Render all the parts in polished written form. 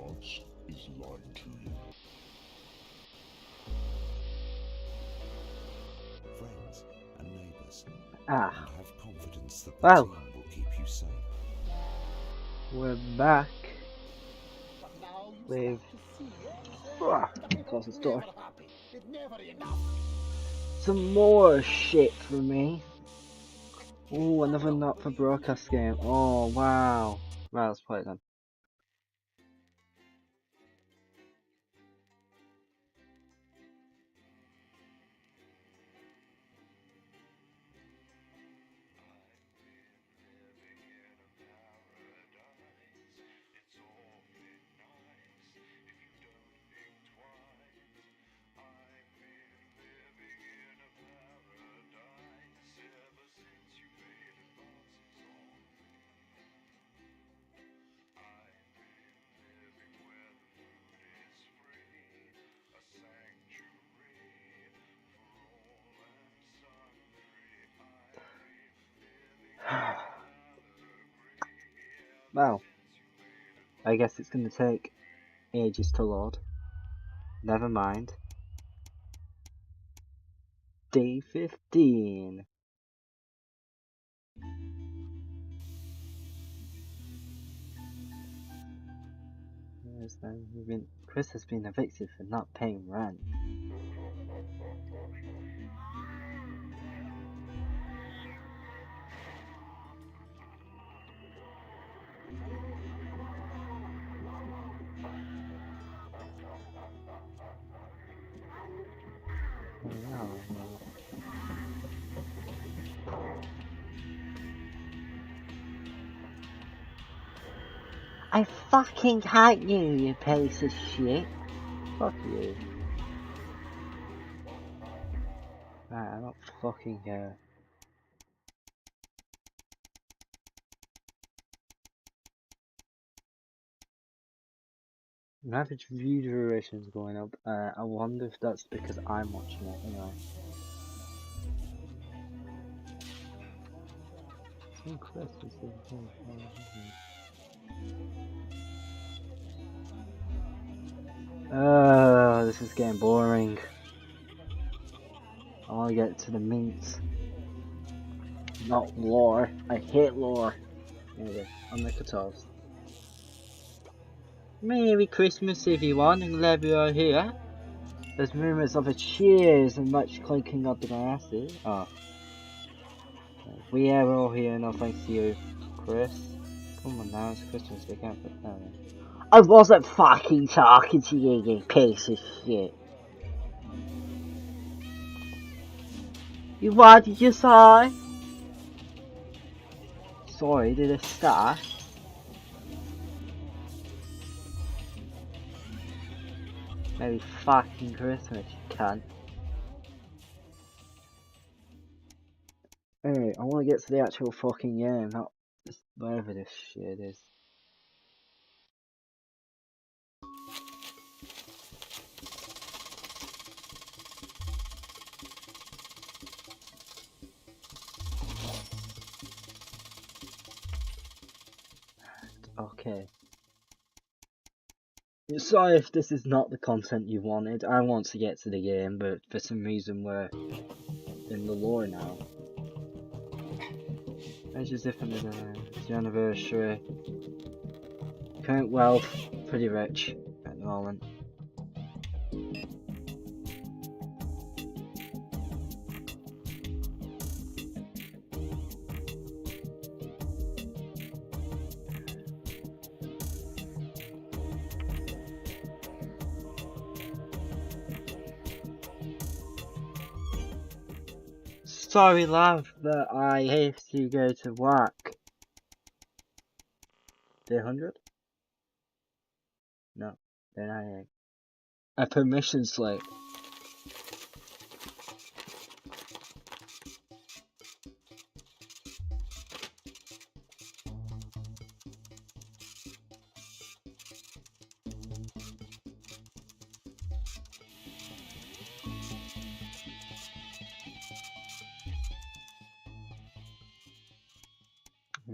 gods is lying to you. Friends and neighbours, Ah, and have confidence that the well, team will keep you safe. we're back with close the door. Some more shit for me. Ooh, another not for broadcast game. Oh wow. Right, let's play it then. Well, I guess it's gonna take ages to load. Never mind. Day 15. Chris has been evicted for not paying rent. I fucking hate you, you piece of shit. Fuck you. Right, I don't fucking care. My average view duration is going up. I wonder if that's because I'm watching it, anyway. This is getting boring. I want to get to the meat. Not lore. I hate lore. Anyway, I'll make a toast. Merry Christmas everyone, and glad we are here. There's rumours of a cheers and much clinking of the glasses. Oh. We are all here, no thanks to you, Chris. Come on now, it's Christmas, we can't put that in. I wasn't fucking talking to you, you piece of shit. What did you say? Sorry, did it start? Merry fucking Christmas, you cunt. Anyway, I want to get to the actual fucking game, not just whatever this shit is. Okay. Sorry if this is not the content you wanted. I want to get to the game, but for some reason we're in the lore now. It's just different than it's the anniversary. Current wealth, pretty rich at the moment. Sorry, love, but I have to go to work. Day 100? No, day 98. A permission slip.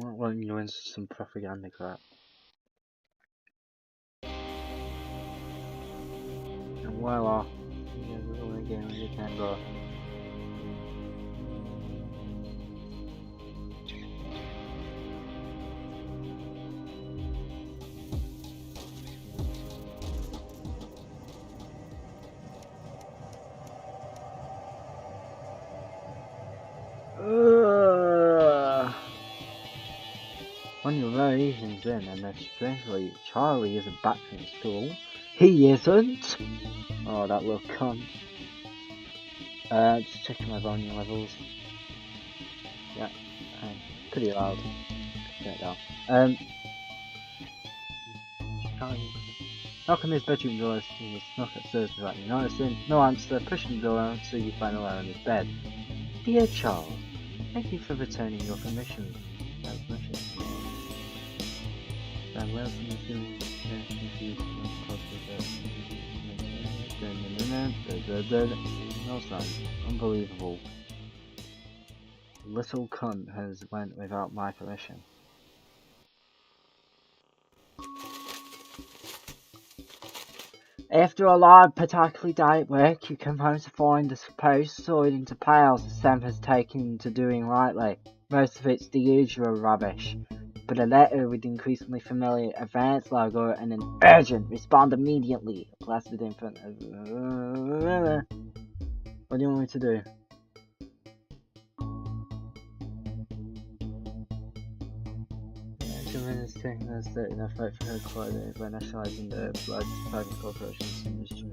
I won't let you into some propaganda crap. Voila. Yeah, we're going again when you can go. On your very evenings in, and then strangely, Charlie isn't back from school. He isn't! Oh, that little cunt. Just checking my volume levels. Yeah, pretty loud. Turn it down. Charlie. Knock on his bedroom door as he snuck upstairs without you noticing. No answer. Pushing the door until you find a lie on his bed. Dear Charles, thank you for returning your permission. I'm well from the feeling confused no sign. Unbelievable. Little cunt has went without my permission. After a large, particularly day at work, you come home to find the post sorted into piles that Sam has taken to doing lately. Most of it's the usual rubbish, but a letter with the increasingly familiar advance logo and an urgent respond immediately plastered in front of. What do you want me to do? Minutes taking us that enough vote for her quality by nationalising the blood private corporations industry.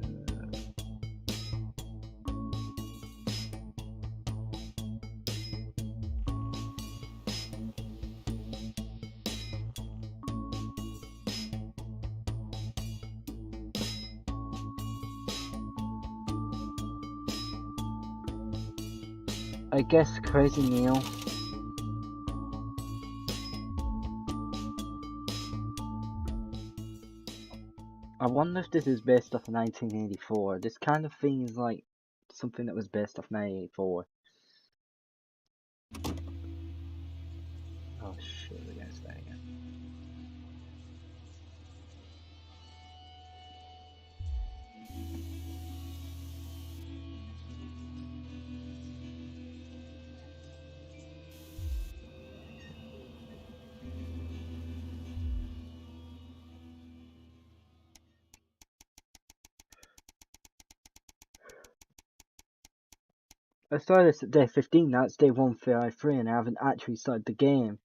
I guess Crazy Neil. I wonder if this is based off 1984. This kind of thing is like something that was based off 1984. Oh shit, we're gonna start again. I started this at day 15, now it's day 153 and I haven't actually started the game.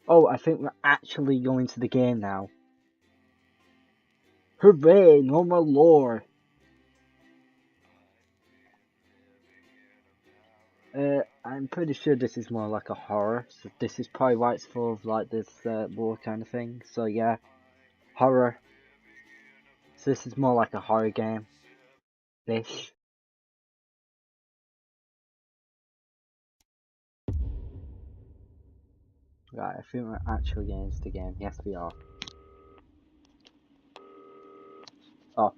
Oh, I think we're actually going to the game now. Hooray, no more lore! I'm pretty sure this is more like a horror, so this is probably why it's full of like this lore kind of thing, so yeah. Horror. So this is more like a horror game. Ish. Right, I think we're actually getting into the game. Yes, we are. Oh.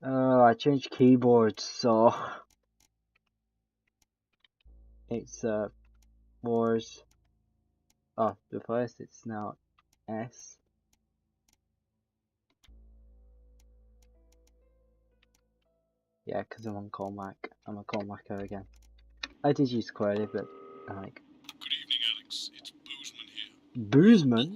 Oh, I changed keyboards, so it's wars. Oh, the first it's now S. Yeah, because I'm on Cormac. I'm a Cormacer again. I did use Query, but like. Good evening, Alex. It's Boozman here. Boozman?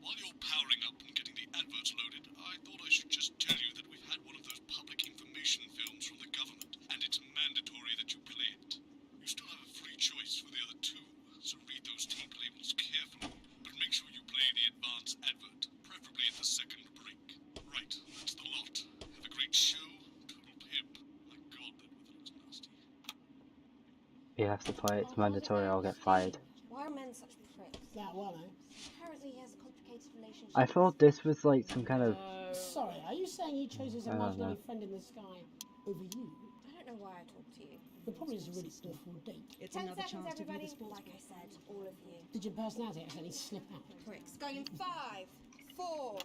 While you're powering up and getting the adverts loaded, I thought I should just tell you that we've had one of those public information films from the government, and it's mandatory that you play it. You still have a free choice for the other two, so read those tape labels carefully, but make sure you play the advance advert, preferably at the second break. Right, that's the lot. Have a great show. Total pimp. My god, that weather looks nasty. You have to play it. It's mandatory. I'll get fired. Why are men such pricks? That one, eh? Apparently he has a complicated relationship. I thought this was like some kind of. Sorry, are you saying he chose his I don't imaginary know. friend in the sky over you? I don't know why I talked to you. It probably is a really awful date. It's 10 another seconds, chance to view everybody. the sports. Like I said, all of you. Did your personality accidentally slip out? Pricks. Going in 5, 4,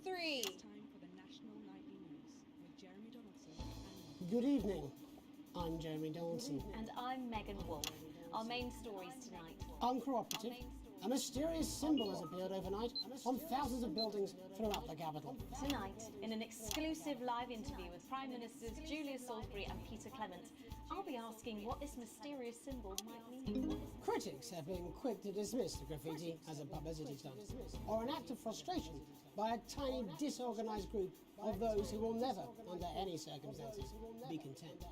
3. Time for the National Nightly News with Jeremy Donaldson and Good evening. I'm Jeremy Donaldson. And I'm Megan Wolf. Our main stories tonight. Uncooperative. A mysterious symbol has appeared overnight on thousands of buildings throughout the capital. Tonight, in an exclusive live interview with Prime Ministers Julia Salisbury and Peter Clement, I'll be asking what this mysterious symbol might mean. Critics have been quick to dismiss the graffiti as a publicity stunt, or an act of frustration by a tiny disorganised group of those who will never, under any circumstances, be content.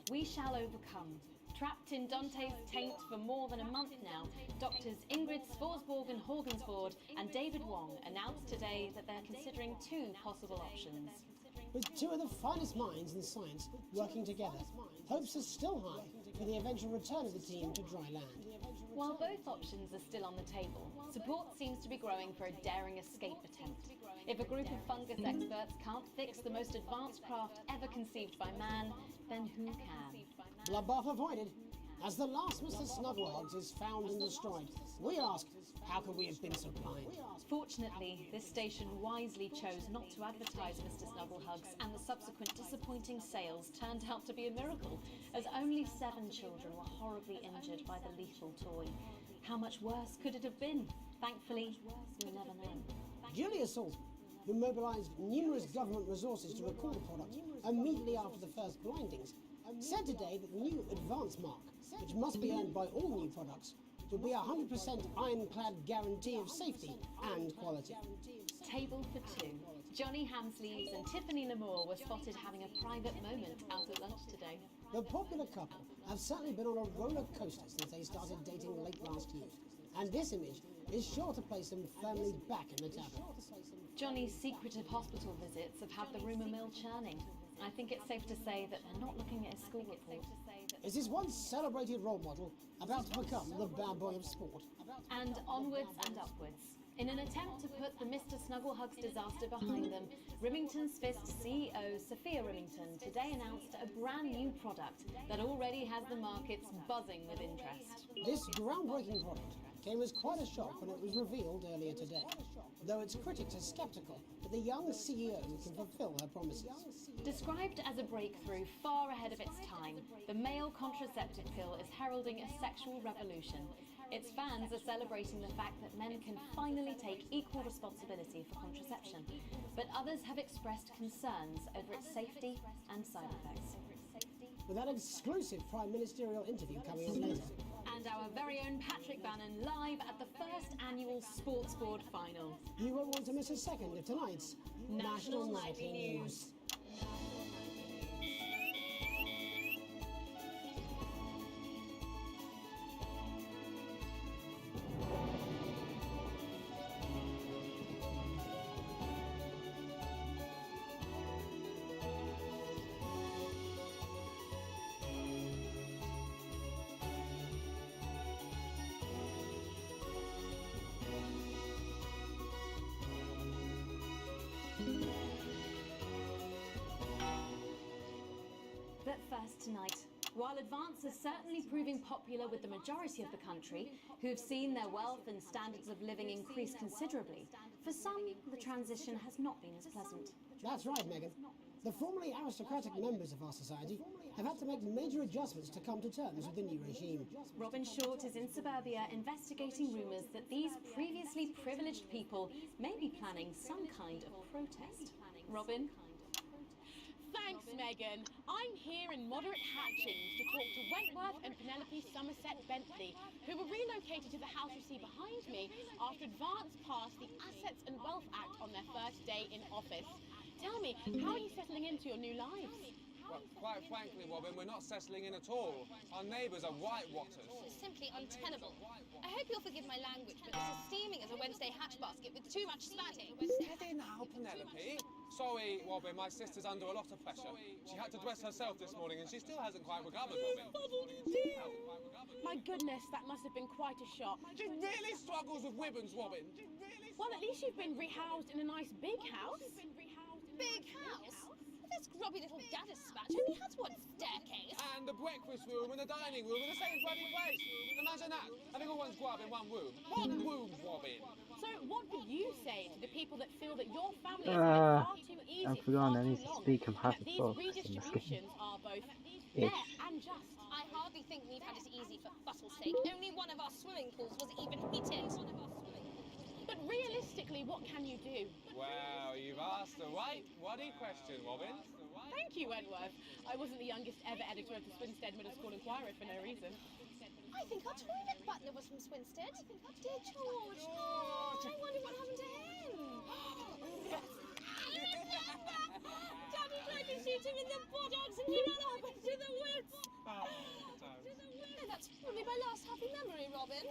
We shall overcome. Trapped in Dante's taint for more than a month now, doctors Ingrid Sporsborg and Horgensvoord and David Wong announced today that they're considering two possible options. With two of the finest minds in science working together, hopes are still high for the eventual return of the team to dry land. While both options are still on the table, support seems to be growing for a daring escape attempt. If a group of fungus experts can't fix the most advanced craft ever conceived by man, then who can? Bloodbath avoided. As the last Mr. Snugglehugs is found and destroyed, we ask, how could we have been so blind? Fortunately, this station wisely chose not to advertise Mr. Snugglehugs, and the subsequent disappointing sales turned out to be a miracle, as only 7 children were horribly injured by the lethal toy. How much worse could it have been? Thankfully, we'll never know. Julia Salisbury, who mobilised numerous government resources to recall the product immediately after the first blindings, said today that the new advance mark, which must be earned by all new products, will be a 100% ironclad guarantee of safety and quality. Table for 2. Johnny Hamsleeves and Tiffany Lamour were spotted having a private moment out at lunch today. The popular couple have certainly been on a roller coaster since they started dating late last year, and this image is sure to place them firmly back in the tavern. Johnny's secretive hospital visits have had the rumour mill churning. I think it's safe to say that they're not looking at his school report. Is his once celebrated role model about to become the bad boy of sport? And onwards and upwards. In an attempt to put the Mr. Snugglehugs disaster behind them, Rimington's Fist CEO Sophia Rimington today announced a brand new product that already has the markets buzzing with interest. This groundbreaking product came as quite a shock when it was revealed earlier today, though its critics are sceptical that the young CEO can fulfill her promises. Described as a breakthrough far ahead of its time, the male contraceptive pill is heralding a sexual revolution. Its fans are celebrating the fact that men can finally take equal responsibility for contraception, but others have expressed concerns over its safety and side effects. With that exclusive Prime Ministerial interview coming up later. And our very own Patrick Bannon live at the first annual Sports Board final. You won't want to miss a second of tonight's National Nightly News. But first tonight, while Advance is certainly proving popular with the majority of the country, who've seen their wealth and standards of living increase considerably, for some, the transition has not been as pleasant. That's right, Megan. The formerly aristocratic members of our society have had to make major adjustments to come to terms with the new regime. Robin Short is in suburbia investigating rumours that these previously privileged people may be planning some kind of protest. Robin? Thanks, Megan. I'm here in moderate Hatchings to talk to Wentworth and Penelope Somerset Bentley, who were relocated to the house you see behind me after Advance passed the Assets and Wealth Act on their first day in office. Tell me, how are you settling into your new lives? Well, quite frankly, Robin, we're not settling in at all. Our neighbours are whitewatters. It's simply untenable. I hope you'll forgive my language, but it's as steaming as a Wednesday hatch basket with too much spatting. Steady now, Penelope. Sorry, Robin, my sister's under a lot of pressure. She had to dress herself this morning and she still hasn't quite recovered, Robin. My goodness, that must have been quite a shock. She really struggles with ribbons, Robin. Well, at least you've been rehoused in a nice big house. Big house? This grubby little gaddis spatch only has one staircase. And the breakfast room and the dining room in the same bloody place. Imagine that, having all one's grub in one room. One room, Robin. So what do you say to the people that feel that your family is far too easy, I forgot I need to speak of that Happy these Fox in this game. redistributions are both fair and just? I hardly really think we've had it easy for fuss's sake. Only one of our swimming pools was even heated. But realistically, what can you do? Well, you've asked the right waddy question, Robin. Thank you, Wentworth. I wasn't the youngest ever editor of the Swinstead Middle School Inquirer for no reason. I think our toilet butler was from Swinstead. Dear George. Oh, I wonder what happened to him. Daddy tried to shoot him in the buttocks and he ran off into the woods. No, that's probably my last happy memory, Robin.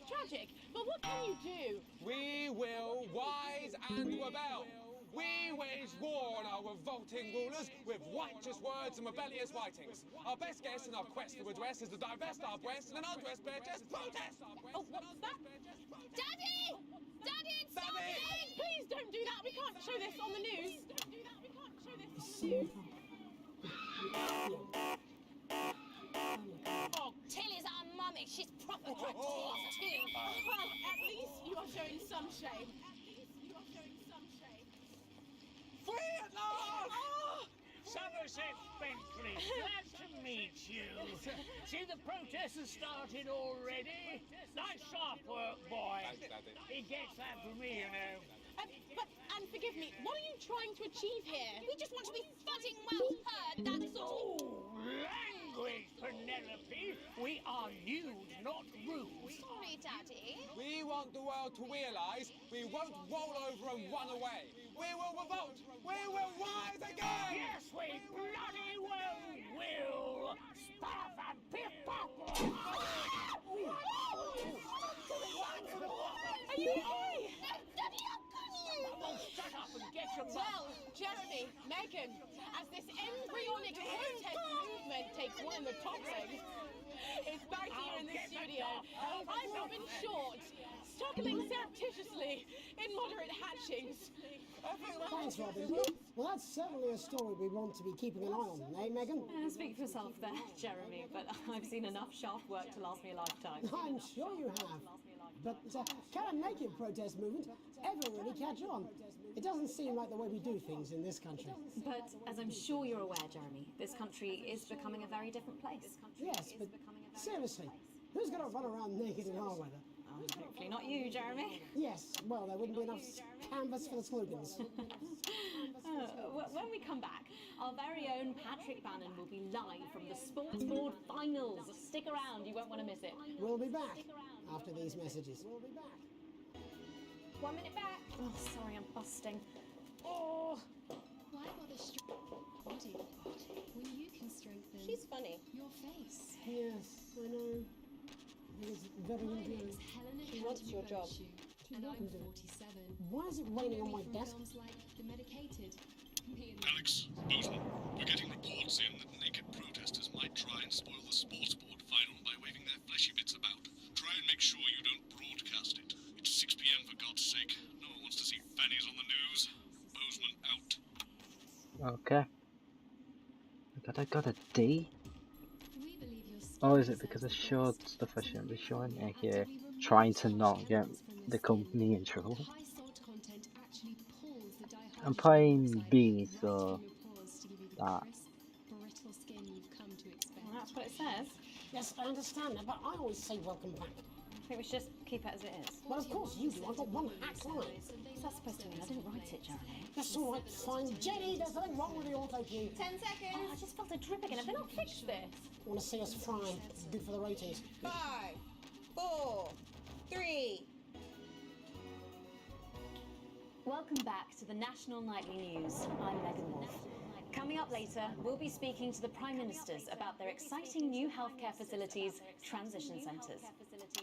Tragic, but what can you do? We will rise and rebel. We wage war on our revolting rulers with righteous words and rebellious writings. Our best guess in our quest for redress is to divest our breasts and undress bare chest protest. Oh, what's that? Daddy! Daddy, it's something! Please don't do that. We can't show this on the news. Oh, Tilly's our mummy. She's proper dragged tears too. Well, at least you are showing some shame. Free at last! Somerset Bentley, glad to meet you. See, the protest has started already. Nice sharp work, boy. Thanks, Daddy. He gets that from me, you know. And forgive me, what are you trying to achieve here? We just want to be thudding well heard, that's all. Oh, language, Penelope. We are nude, not rude. Sorry, Daddy. We want the world to realise we won't roll over and run away. We will revolt. We will rise again. Yes, we bloody well will. Stuff and piff pop. Are you okay? Daddy, how can you? Oh, shut up and get your Well, Jeremy, Megan, as this embryonic protest movement takes one in the toxins, it's back here in the studio. I'm Robin Short, struggling surreptitiously in moderate hatchings. Thanks, Robin. Well, that's certainly a story we want to be keeping an eye on, eh, Megan? Speak for yourself there, Jeremy, but I've seen enough shaft work to last me a lifetime. I'm sure you have. But can a naked protest movement ever really catch on? It doesn't seem like the way we do things in this country. But as I'm sure you're aware, Jeremy, this country is becoming a very different place. Yes, but seriously, who's going to run around naked in our weather? Hopefully not you, Jeremy. Yes, well, there wouldn't be enough canvas for the slogans. When we come back, our very own Patrick Bannon will be live from the Sports Board Finals. Stick around, you won't want to miss it. We'll be back after these messages. 1 minute back. Oh, sorry, I'm busting. Oh! Why bother body when you can strengthen She's funny. your face? Yes, I know. It's very endearing. Helena She wants your job. And I'm 47. Why is it raining on my desk? Films like The Medicated. Alex, Bozeman, we're getting reports in that naked protesters might try and spoil the sports board final by waving their fleshy bits about. Try and make sure you don't broadcast it. It's 6 p.m. for God's sake. No one wants to see fannies on the news. Bozeman out. Okay. I got a D? We believe your Oh, is it because I showed stuff I shouldn't be showing here? Trying to not get the company in trouble. high salt content actually pulls the I'm playing B, so that. brittle skin you've come to expect. Well, that's what it says. Yes, I understand that, but I always say welcome back. I think we should just keep it as it is. Well, of course you do. I've got one hack line. What's that supposed to mean? I didn't write it, Jeremy. That's all right, fine. Jenny, there's nothing wrong with the auto cue. 10 seconds. Oh, I just felt a drip again. Have they not fixed this? Want to see us fry? It's good for the ratings. 5, 4, 3. Welcome back to the National Nightly News. I'm Megan Wolf. Coming up later, we'll be speaking to the Prime Ministers about their exciting new healthcare facilities, transition centres.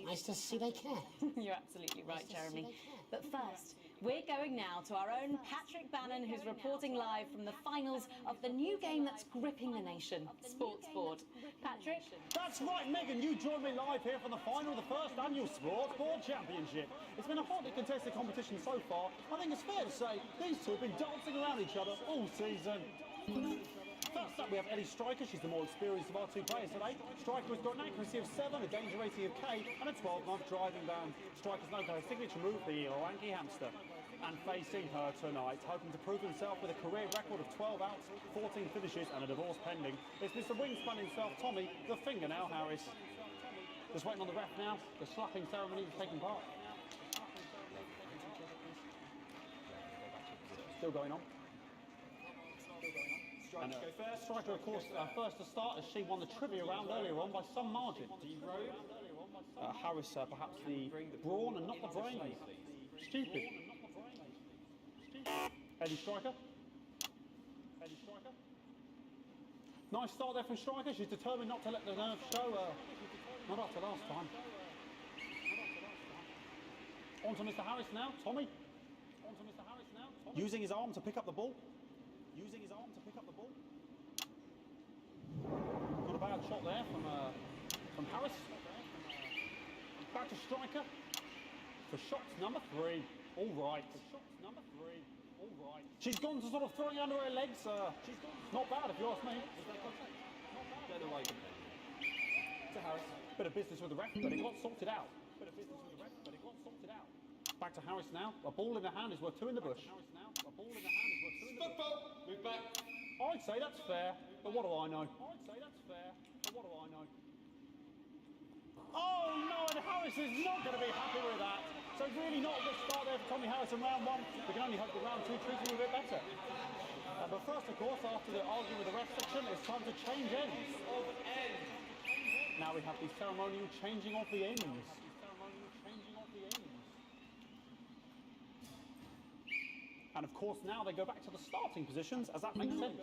Nice to see they care. You're absolutely right, Jeremy. But first, we're going now to our own Patrick Bannon, who's reporting live from the finals of the new game that's gripping the nation, Sports Board. Patrick? That's right, Megan, you joined me live here for the final of the first annual Sports Board Championship. It's been a hotly contested competition so far. I think it's fair to say these two have been dancing around each other all season. First up, we have Ellie Striker. She's the more experienced of our two players today. Striker has got an accuracy of 7, a danger rating of K, and a 12-month driving ban. Striker's known for her signature move, the Oranky hamster. and facing her tonight, hoping to prove himself with a career record of 12 outs, 14 finishes and a divorce pending. It's Mr. Wingspan himself, Tommy, the Fingernail Harris. Just waiting on the ref now. The slapping ceremony is taking part. Still going on. And, Striker, of course, first to start as she won the trivia round earlier on by some margin. Harris, perhaps the brawn and not the brain. Stupid. Eddie Striker. Nice start there from Striker. She's determined not to let the nerves show. Not after last time. On to Mr. Harris now. Tommy. Using his arm to pick up the ball. Not a bad shot there from Harris. Back to Striker for shots number 3. All right. She's gone to sort of throwing under her legs. Not bad if you ask me. To Harris. Bit of business with the ref, but it got sorted out. Back to Harris now. A ball in the hand is worth 2 in the bush. Move back. I'd say that's fair, but what do I know? Oh no, and Harris is not going to be happy with that. So really not a good start there for Tommy Harris in round 1. We can only hope that round 2 treats him a bit better. But first, of course, after the argument with the ref section, it's time to change ends. Now we have the ceremonial changing of the ends. And of course, now they go back to the starting positions, as that makes sense.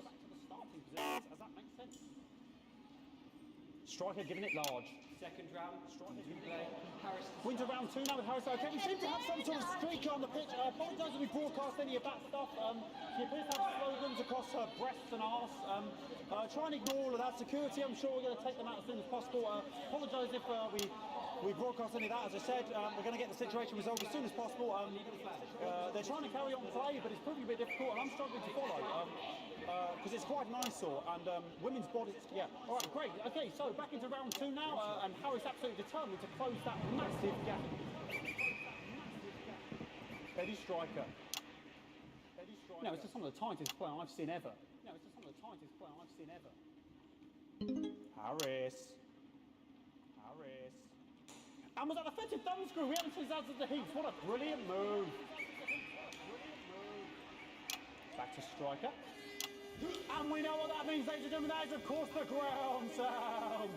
Striker giving it large. Second round, Striker play. Harris. Winter round 2 now with Harris. Okay, we seem to have some sort of streak on the pitch. I apologise if we broadcast any of that stuff. She appears to have slogans across her breasts and arse. Try and ignore all of that. Security, I'm sure we're going to take them out as soon as possible. Apologise if we broadcast any of that. As I said, we're going to get the situation resolved as soon as possible. They're trying to carry on play, but it's proving a bit difficult, and I'm struggling to follow. Because it's quite an eyesore, and women's bodies, yeah. All right, great. Okay, so back into round 2 now, and Harris absolutely determined to close that massive gap. Eddie Striker. No, it's just some of the tightest play I've seen ever. Harris. And was that offensive thumb screw? We haven't seen that at the heaps. What a brilliant move. Back to Striker. And we know what that means, ladies and gentlemen. That is, of course, the ground sound.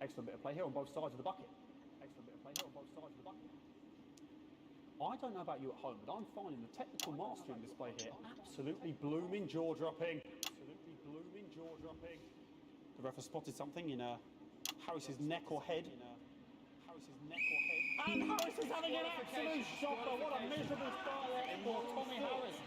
Excellent bit of play here on both sides of the bucket. I don't know about you at home, but I'm finding the technical mastering display here absolutely blooming jaw-dropping. The ref has spotted something in Harris's neck or head. And Harris is having an absolute shocker. What a miserable start there for Tommy Harris.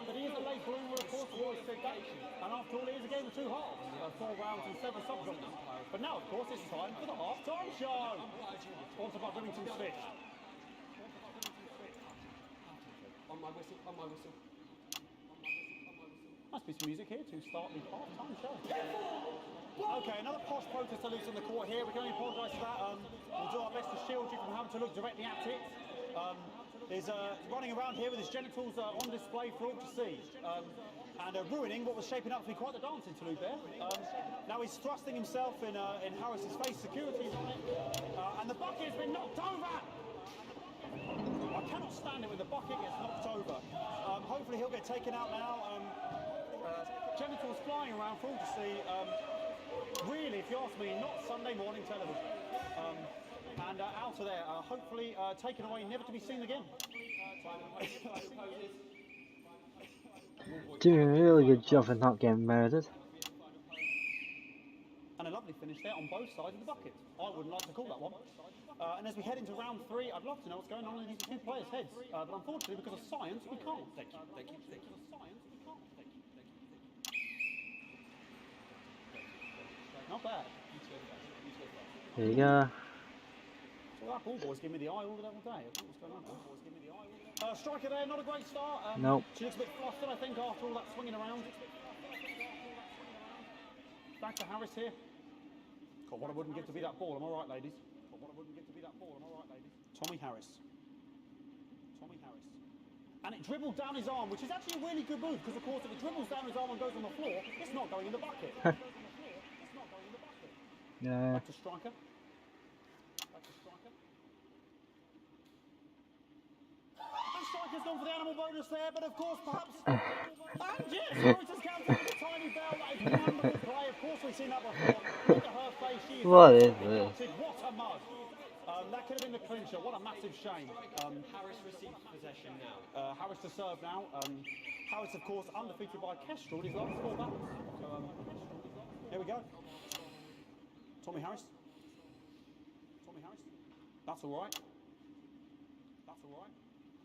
But he is a late bloomer, of course, we've always said that. And after all, it is a game of 2 halves. 4 rounds and 7 subgenres. But now, of course, it's time for the half-time show. Sponsored by Remington's Fish. On my whistle. Must be some music here to start the half-time show. Okay, another posh protester loose on the court here. We can only apologise for that. We'll do our best to shield you from having to look directly at it. He's running around here with his genitals on display for all to see. And ruining what was shaping up to be quite the dance interlude there. Now he's thrusting himself in Harris's face. Security's on it. And the bucket has been knocked over! I cannot stand it when the bucket gets knocked over. Hopefully he'll get taken out now. Genitals flying around for all to see. Really, if you ask me, not Sunday morning television. And out of there, hopefully taken away, never to be seen again. Doing a really good job of not getting murdered. And a lovely finish there on both sides of the bucket. I wouldn't like to call that one. And as we head into round 3, I'd love to know what's going on in these 2 players' heads. But unfortunately, because of science, we can't. Thank you. Not bad. There you go. So that ball boy's giving me the eye all the day. I don't know what's going on. Striker there, not a great start. Nope. She looks a bit flustered, I think, after all that swinging around. Back to Harris here. God, what I wouldn't give to be that ball. Am I right, ladies? Tommy Harris. Tommy Harris. And it dribbled down his arm, which is actually a really good move, because of course if it dribbles down his arm and goes on the floor, it's not going in the bucket. It's not going in the bucket. Yeah. Back to striker. Back to striker. And striker's gone for the animal bonus there, but of course perhaps... and yes, Reuters counted with a tiny bell. That is wonderful play. Of course we've seen that before. Look at her face. She is What is this? What a mug. That could have been the clincher. What a massive shame. Harris received possession now. Harris to serve now. Harris, of course, undefeated by Kestrel in his last 4 battles. So, here we go. Tommy Harris. Tommy Harris. That's all right. That's all right.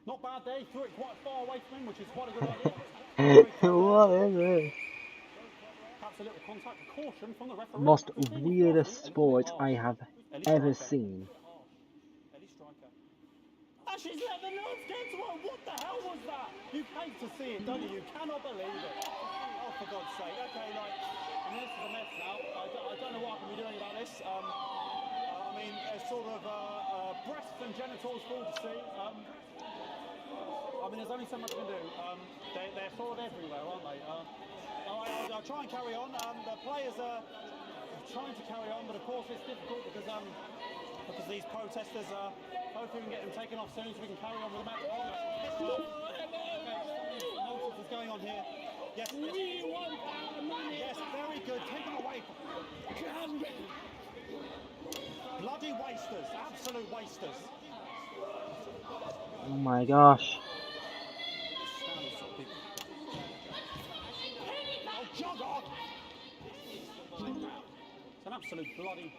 Not bad there. He threw it quite far away from him, which is quite a good idea. What is this? Perhaps a little contact caution from the referee. Most weirdest sport I have ever seen. And she's let the nerves get to her. What the hell was that? You hate to see it, don't you? You cannot believe it. Oh, for God's sake. Okay, like, I mean, this is a mess now. I don't know what I can be doing about this. I mean, it's sort of breasts and genitals for all to see. I mean, there's only so much I can do. They're sort of everywhere, aren't they? I'll try and carry on. The players are trying to carry on, but of course it's difficult because these protesters are. Hopefully we can get them taken off soon so we can carry on with the match. Nonsense is going on here. Yes, yes. Yes, very good. Take them away. Bloody wasters. Absolute wasters. Oh my gosh. Oh, jog on! It's an absolute bloody...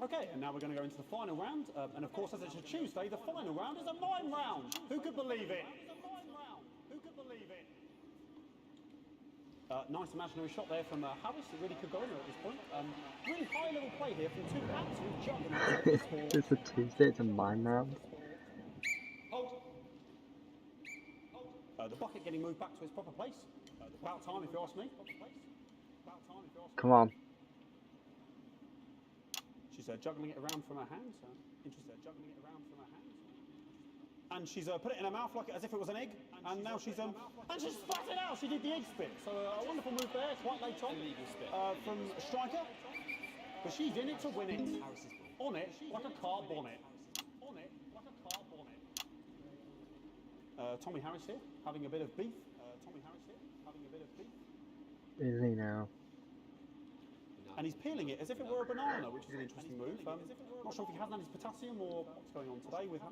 Okay, and now we're going to go into the final round, and of course as it's a Tuesday, the final round is a mime round. Who could believe it? Who could believe it? Nice imaginary shot there from Harris. It really could go in at this point. Really high level play here from 2 absolute juggernauts. It's a Tuesday, it's a mime round. The bucket getting moved back to its proper place. About time if you ask me. Come on. She's juggling it around from her hands. Interesting, juggling it around from her hands. And she's put it in her mouth like as if it was an egg. And now she's and she's spat it out. She did the egg spit. So a wonderful move there. Quite late on from a striker. But she's in it to win it. On it like a car bonnet. On it like a car bonnet. Tommy Harris here having a bit of beef. Tommy Harris here having a bit of beef. Is he now? And he's peeling it as if it were a banana, which is an interesting move. Not sure if he hasn't had his potassium or what's going on today with him.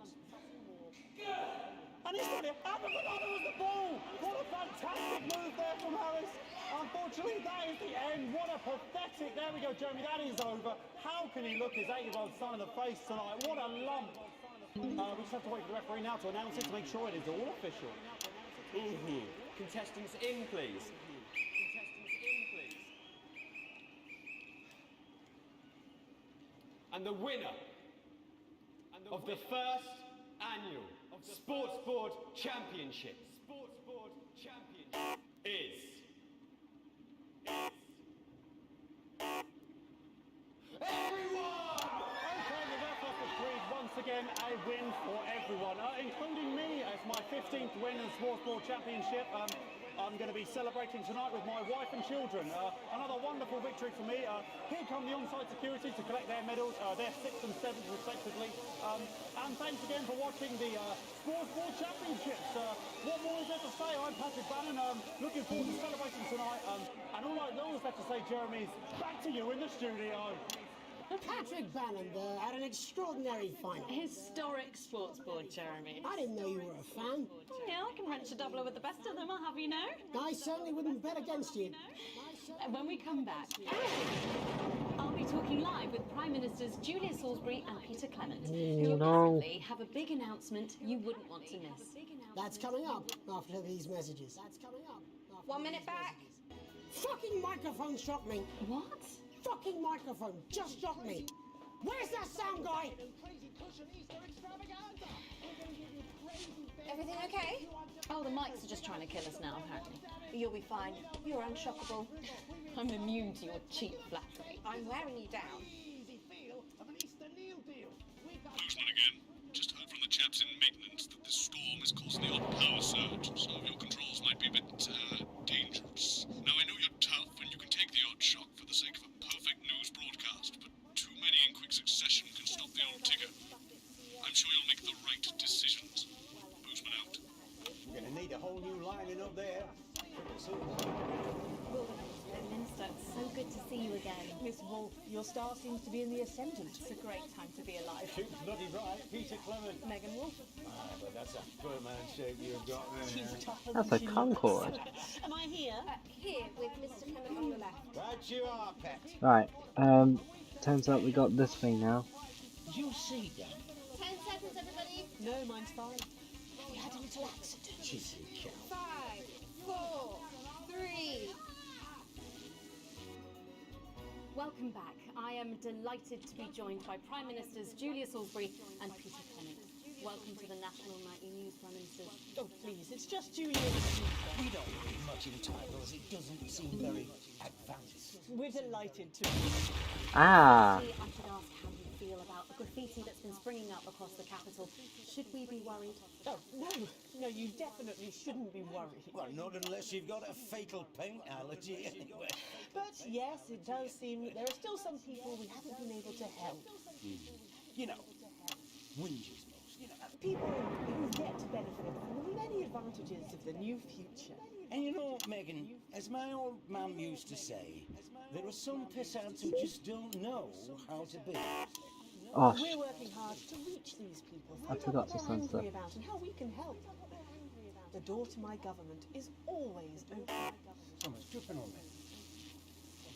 And he's got it, and the banana was the ball! What a fantastic move there from Harris! Unfortunately, that is the end. What a pathetic, there we go, Jeremy, that is over. How can he look his 8-year-old son in the face tonight? What a lump! We just have to wait for the referee now to announce it to make sure it is all official. Contestants in, please. And the winner of the first annual Sports Board Championship is everyone! Okay, the ref has decreed once again a win for everyone, including me as my 15th win in Sports Board Championship. I'm going to be celebrating tonight with my wife and children. Another wonderful victory for me. Here come the on-site security to collect their medals, their 6th and 7th respectively. And thanks again for watching the Sports Board Championships. What more is there to say? I'm Patrick Bannon. Looking forward to celebrating tonight. And all I left to say, Jeremy, is back to you in the studio. Patrick Bannon there had an extraordinary final. Historic sports board, Jeremy. I didn't know you were a fan. Yeah, I can wrench a doubler with the best of them, I'll have you know. I certainly wouldn't bet against you. When we come back, I'll be talking live with Prime Ministers Julia Salisbury and Peter Clement, who apparently have a big announcement you wouldn't want to miss. That's coming up after these messages. 1 minute back. Fucking microphone shocked me. What? Fucking microphone just shocked me. Where's that sound guy? Everything okay? Oh, the mics are just trying to kill us now, apparently. You'll be fine. You're unshockable. I'm immune to your cheap flattery. I'm wearing you down. Easy feel of an Easter Neil deal. is causing the odd power surge. Some of your controls might be a bit, dangerous. Now, I know you're tough and you can take the odd shock for the sake of a perfect news broadcast, but too many in quick succession can stop the old tigger. I'm sure you'll make the right decisions. Boozman out. We're gonna need a whole new lining up there. Pretty soon. Minister, it's so good to see you again. Miss Wolf, your star seems to be in the ascendant. It's a great time to be alive. Shoot bloody right, Peter Clement. Megan Wolf. But that's a fur man shape you've got there. She's tougher That's than a she Concorde. looks. Am I here? Here with Mr. Clement on the left. Right you are, pet. Right, turns out we got this thing now. Did you see that? 10 seconds, everybody. No, mine's fine. We had a little accident. Cheeky cow. 5, 4, 3. Welcome back. I am delighted to be joined by Prime Ministers Julia Salisbury and Peter Clement. Welcome to the National Nightly News, Prime Ministers. Oh, please, it's just Julia. We don't read much in titles. It doesn't seem very advanced. We're delighted to. Ah! Firstly, I should ask how you feel about the graffiti that's been springing up across the capital. Should we be worried? Oh, no, you definitely shouldn't be worried. Well, not unless you've got a fatal paint allergy anyway. But yes, it does seem that there are still some people we haven't been able to help. You know, whinges most. People who get to benefit from the many advantages of the new future. And you know, Megan, as my old mum used to say, there are some pissants who just don't know how to be. Oh, We're working hard to reach these people, I find out forgot what to they're censor. angry about and how we can help. The door to my government is always open. Someone's dripping on me.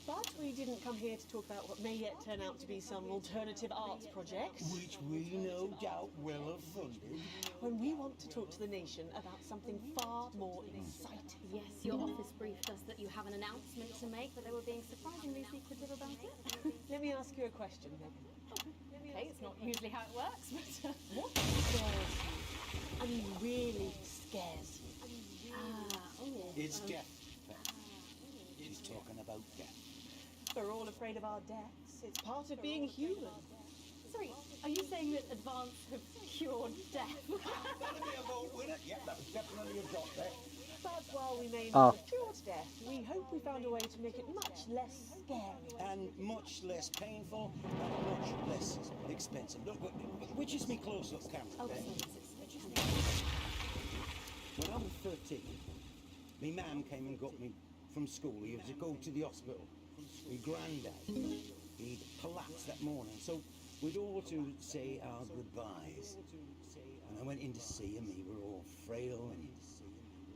But we didn't come here to talk about what may yet turn out to be some alternative arts project. Which we no doubt will have funded. When we want to talk to the nation about something far more exciting. Yes, your office briefed us that you have an announcement to make, but they were being surprisingly secretive about it. Let me ask you a question, Megan. Okay, it's not usually how it works, but... What scares you? I mean, really scares you? It's death. She's talking about death. We're all afraid of our deaths. It's part of being human. Sorry, are you saying that advance have cured death? That'll be a vote winner. Yeah, that was definitely a drop there. But while we may Oh. not have cured death, we hope we found a way to make it much less scary. And much less painful and much less expensive. Look, which is me close-up camera Oh, there. yes, When I was 13, my mum came and got me from school. He had to go to the hospital. My granddad, he'd collapsed that morning, so we'd all to say our goodbyes. And I went in to see him. We were all frail and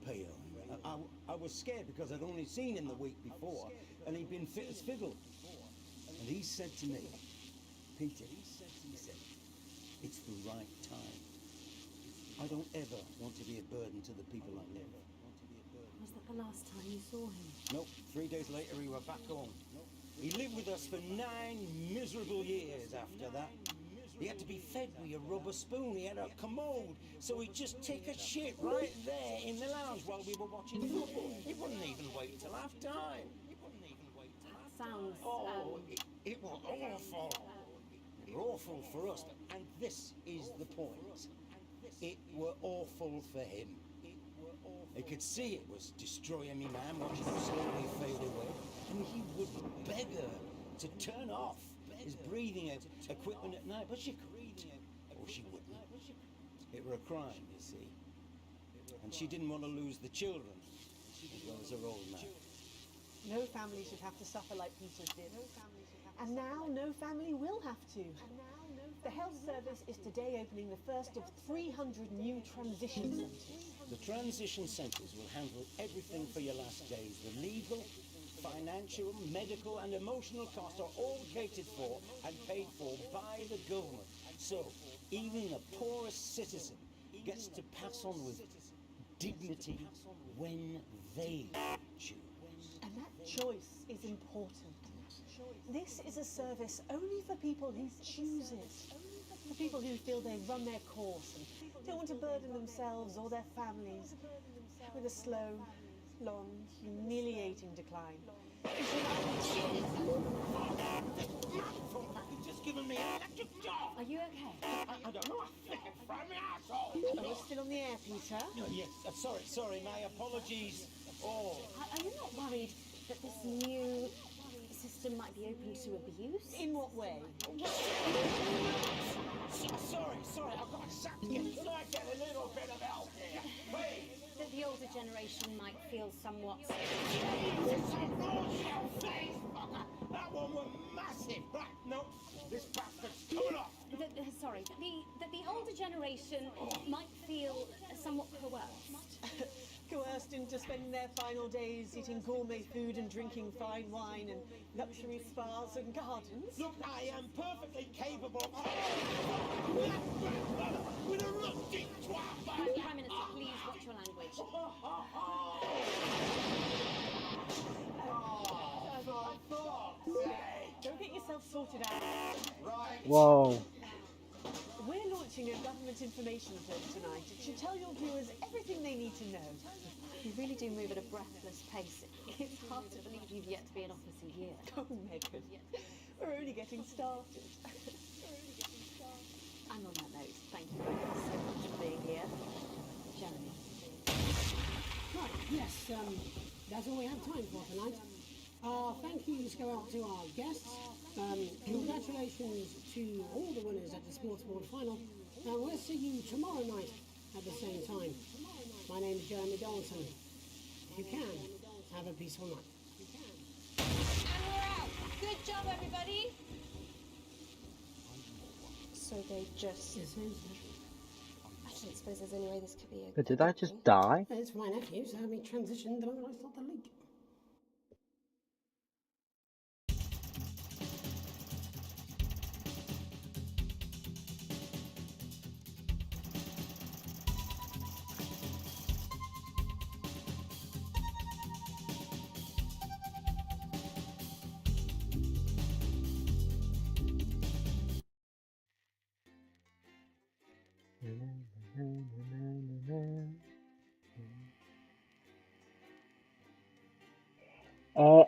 pale. I was scared because I'd only seen him the week before, and he'd been fit as fiddle. And he said to me, Peter, he said, it's the right time. I don't ever want to be a burden to the people I live. Was that the last time you saw him? Nope, 3 days later we were back home. He lived with us for 9 miserable years after that. He had to be fed with a rubber spoon. He had a commode, so he'd just take a shit right there in the lounge while we were watching football. He wouldn't even wait till half time. Sounds... It was awful. It was awful for us, and this is the point. It were awful for him. He could see it was destroying me, man, watching him slowly fade away. And he would beg her to turn off his breathing equipment at night, but she couldn't. Or she wouldn't. It were a crime, you see. And she didn't want to lose the children, as well as her old man. No family should have to suffer like Peter's did. And now no family will have to. The health service is today opening the first of 300 new transition centres. The transition centres will handle everything for your last days. The legal, financial, medical and emotional costs are all catered for and paid for by the government. So, even the poorest citizen gets to pass on with dignity when they choose. And that choice is important. This is a service only for people he chooses. For people who feel they've run their course and don't want to burden themselves or their families with a slow, long, humiliating decline. just given me an electric shock. Are you okay? I don't know. I flickered from my asshole. Are we still on the air, Peter? No, yes. Sorry. My apologies. Oh. Are you not worried that this new system might be open to abuse? In what way? Sorry. I've got a sack to get. Can I get a little bit of help here, please? That the older generation might feel somewhat... That one was massive. Right, no, this bastard's coming off. That the older generation might feel somewhat coerced. Coerced into spending their final days eating gourmet food and drinking fine wine and luxury spas and gardens. Look, I am perfectly capable of... With a rusty twat. Prime Minister, please watch your language. Go get yourself sorted out. Right. Whoa. We're launching a government information film tonight. It should tell your viewers everything they need to know. You really do move at a breathless pace. It's hard to believe you've yet to be in office a year. Oh, Megan, we're only getting started. And on that note, thank you both so much for being here. Jeremy. Right, yes, that's all we have time for tonight. Thank yous go out to our guests. Congratulations to all the winners at the Sports Board final. And we'll see you tomorrow night at the same time. My name is Jeremy Donaldson. If you can, have a peaceful night. And we're out. Good job, everybody. So they just... Yes, I don't suppose there's any way this could be a... But did I just die? it's my nephew, so we transitioned the moment I saw the leak.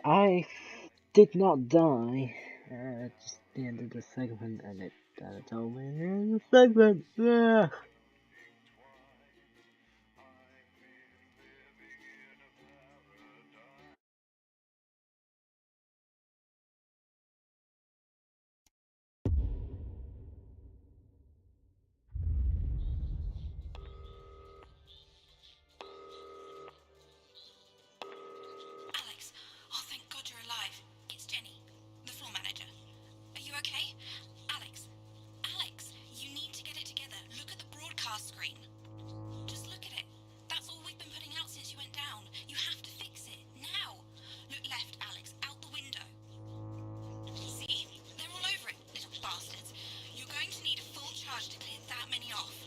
I did not die. Just the end of the segment, and it told me in the segment. Ugh. Alex, oh thank God you're alive. It's Jenny, the floor manager. Are you okay? Alex, you need to get it together. Look at the broadcast screen. Just look at it. That's all we've been putting out since you went down. You have to fix it, now. Look left, Alex, out the window. See? They're all over it, little bastards. You're going to need a full charge to clear that many off.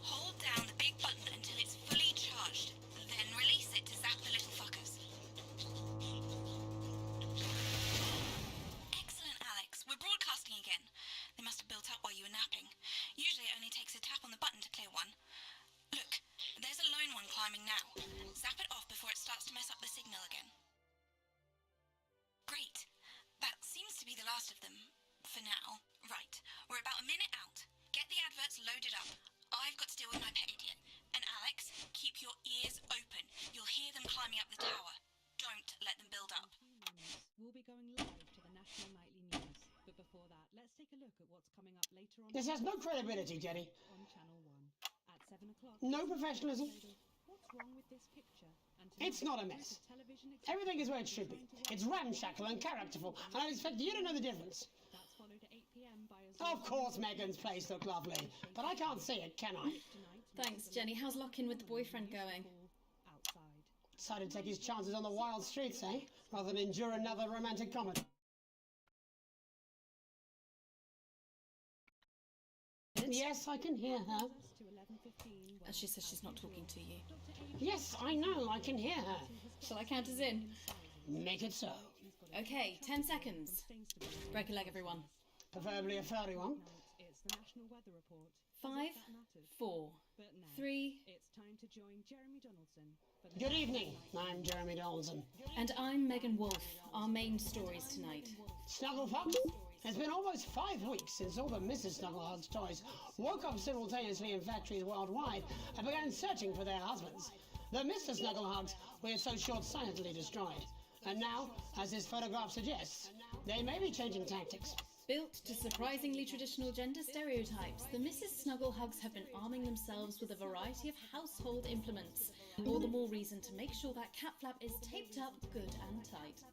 Hold down the big button until it's fully charged. Then release it to zap the little fuckers. Excellent, Alex. We're broadcasting again. They must have built up while you were napping. Usually it only takes a tap on the button to clear one. Look, there's a lone one climbing now. Zap it off before it starts to mess up the signal again. Great. That seems to be the last of them. For now. Right. We're about a minute out. Get the adverts loaded up. I've got to deal with my pet idiot. And Alex, keep your ears open. You'll hear them climbing up the tower. Don't let them build up. We'll be going live to the National Nightly News. But before that, let's take a look at what's coming up later on. This has no credibility, Jenny. On Channel 1 at 7 o'clock. No professionalism. What's wrong with this picture? And It's not a mess. Everything is where it should be. It's ramshackle and characterful, and I expect you to know the difference. That's followed at 8 p.m. by a Of course Megan's place look lovely, but I can't see it, can I? Thanks, Jenny. How's lock-in with the boyfriend going? Decided to take his chances on the wild streets, eh? Rather than endure another romantic comedy. Yes, I can hear her. She says she's not talking to you. Yes, I know, I can hear her. Shall I count us in? Make it so. Okay, 10 seconds. Break a leg, everyone. Preferably a furry one. It's the National Weather Report. 5, 4, 3. It's time to join Jeremy Donaldson. Good evening, I'm Jeremy Donaldson. And I'm Megan Wolf. Our main stories tonight. Snugglefox, It's been almost 5 weeks since all the Mrs. Snugglehugs toys woke up simultaneously in factories worldwide and began searching for their husbands. The Mr. Snugglehugs were so short-sightedly destroyed. And now, as this photograph suggests, they may be changing tactics. Built to surprisingly traditional gender stereotypes, the Mrs. Snugglehugs have been arming themselves with a variety of household implements. All the more reason to make sure that cat flap is taped up good and tight.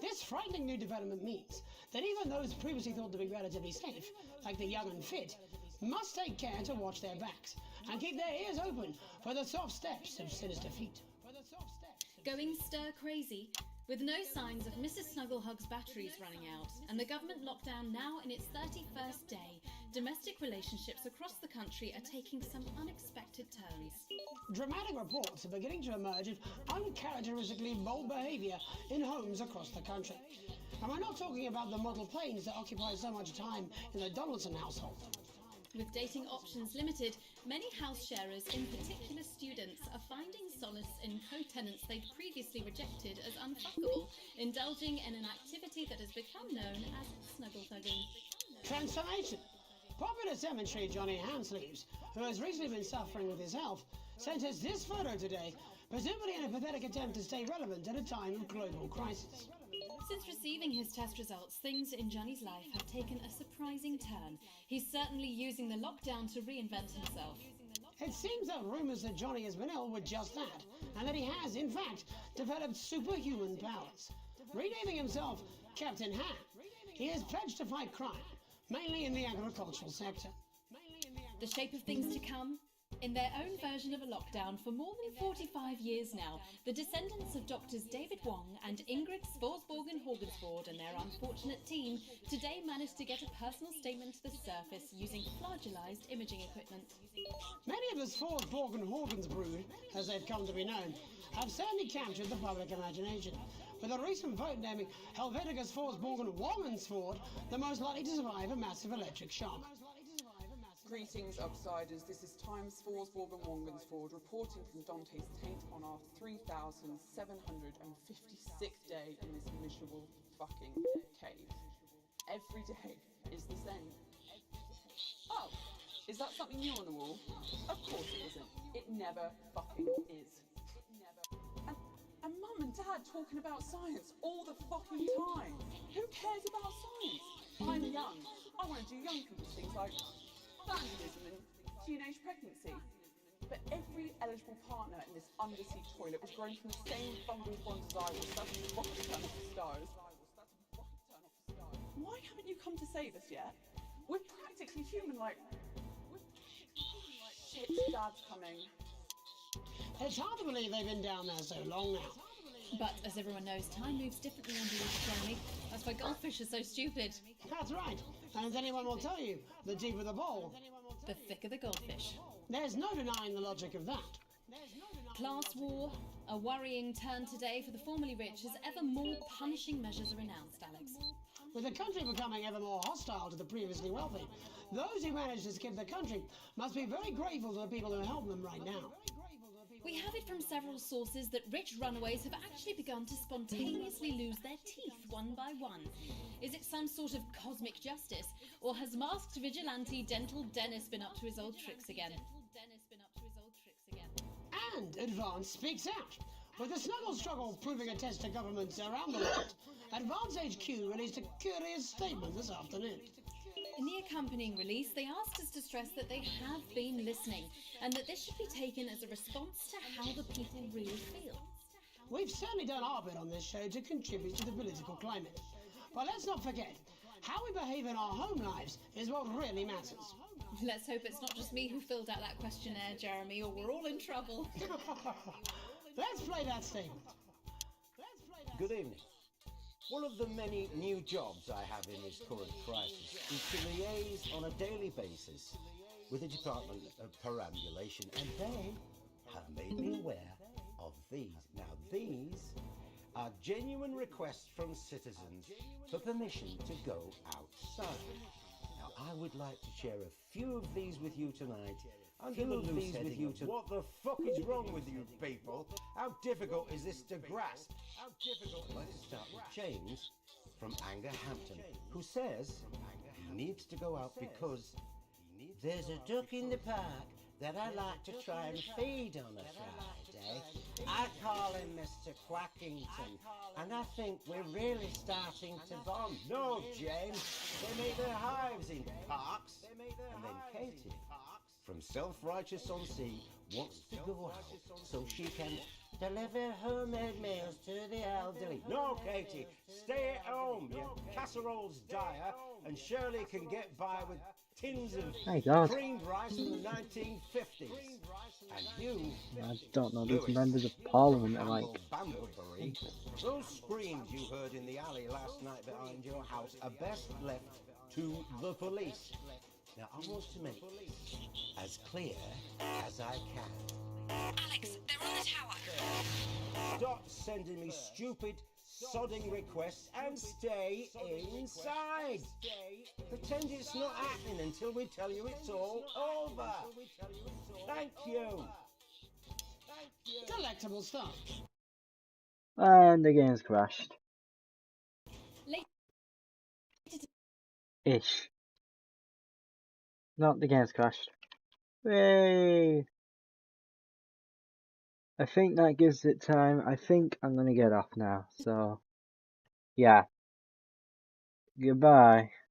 This frightening new development means that even those previously thought to be relatively safe, like the young and fit, must take care to watch their backs and keep their ears open for the soft steps of sinister feet. Going stir crazy, with no signs of Mrs. Snugglehug's batteries running out, and the government lockdown now in its 31st day, domestic relationships across the country are taking some unexpected turns. Dramatic reports are beginning to emerge of uncharacteristically bold behaviour in homes across the country. And we're not talking about the model planes that occupy so much time in the Donaldson household. With dating options limited, many house sharers, in particular students, are finding solace in co-tenants they'd previously rejected as unfuckable, indulging in an activity that has become known as snuggle thugging. Transformation. Popular cemetery Johnny Hamsleeves, who has recently been suffering with his health, sent us this photo today, presumably in a pathetic attempt to stay relevant at a time of global crisis. Since receiving his test results, things in Johnny's life have taken a surprising turn. He's certainly using the lockdown to reinvent himself. It seems that rumours that Johnny has been ill were just that, and that he has, in fact, developed superhuman powers. Renaming himself Captain Ham, he has pledged to fight crime, mainly in the agricultural sector. The shape of things to come? In their own version of a lockdown for more than 45 years now, the descendants of Doctors David Wong and Ingrid Sporsborgen-Horgensford and their unfortunate team today managed to get a personal statement to the surface using flagellized imaging equipment. Many of the Sporsborgen-Horgens brood, as they've come to be known, have certainly captured the public imagination, with a recent vote naming Helvetica Sporsborgen-Wongensford the most likely to survive a massive electric shock. Greetings, Upsiders. This is Times Sporsborgen-Wongensford reporting from Dante's Taint on our 3,756th day in this miserable fucking cave. Every day is the same. Oh, is that something new on the wall? Of course it isn't. It never fucking is. And Mum and Dad talking about science all the fucking time. Who cares about science? I'm young. I want to do young people things like vandalism and teenage pregnancy. But every eligible partner in this undersea toilet was grown from the same fungal bonds as I was. That's a rocket turn off the stars. Why haven't you come to save us yet? We're practically human, like... Shit, Dad's coming. It's hard to believe they've been down there so long now. But as everyone knows, time moves differently underwater, Jeremy. That's why goldfish are so stupid. That's right. And as anyone will tell you, the deeper the bowl, the thicker the goldfish. There's no denying the logic of that. Class war, a worrying turn today for the formerly rich as ever more punishing measures are announced, Alex. With the country becoming ever more hostile to the previously wealthy, those who manage to skip the country must be very grateful to the people who help them right now. We have it from several sources that rich runaways have actually begun to spontaneously lose their teeth one by one. Is it some sort of cosmic justice, or has masked vigilante Dental Dennis been up to his old tricks again? And Advance speaks out. With the snuggle struggle proving a test to governments around the world, Advance HQ released a curious statement this afternoon. In the accompanying release, they asked us to stress that they have been listening, and that this should be taken as a response to how the people really feel. We've certainly done our bit on this show to contribute to the political climate. But let's not forget, how we behave in our home lives is what really matters. Let's hope it's not just me who filled out that questionnaire, Jeremy, or we're all in trouble. Let's play that statement. Good evening. One of the many new jobs I have in this current crisis is to liaise on a daily basis with the Department of Perambulation, and they have made me aware of these. Now, these are genuine requests from citizens for permission to go outside. Now, I would like to share a few of these with you tonight. What the fuck is wrong with you people? How difficult is this to grasp? How difficult? Let's start with James from Angerhampton who says he needs to go out because there's a duck in the park that I like to try and feed on a Friday. I call him Mr. Quackington, and I think we're really starting to bond. No, James, they make their hives in parks. And then Katie, from Self-Righteous on Sea, wants to go out so she can deliver homemade meals to the elderly. No, Katie, stay at home. Your casserole's dire, and Shirley can get by with tins My of God. creamed rice from the 1950s. And you, I don't know, these Lewis, members of parliament are like... Bamblebury, those screams you heard in the alley last night behind your house are best left to the police. Now, I want to make this as clear as I can. Alex, they're on the tower. Stop sending me stupid, sodding requests and stay inside. Pretend it's not happening until we tell you it's all over. Thank you. Delectable stuff. And the game's crashed. Ish. Not the game's crashed. Yay! I think that gives it time. I think I'm gonna get off now. So, yeah. Goodbye.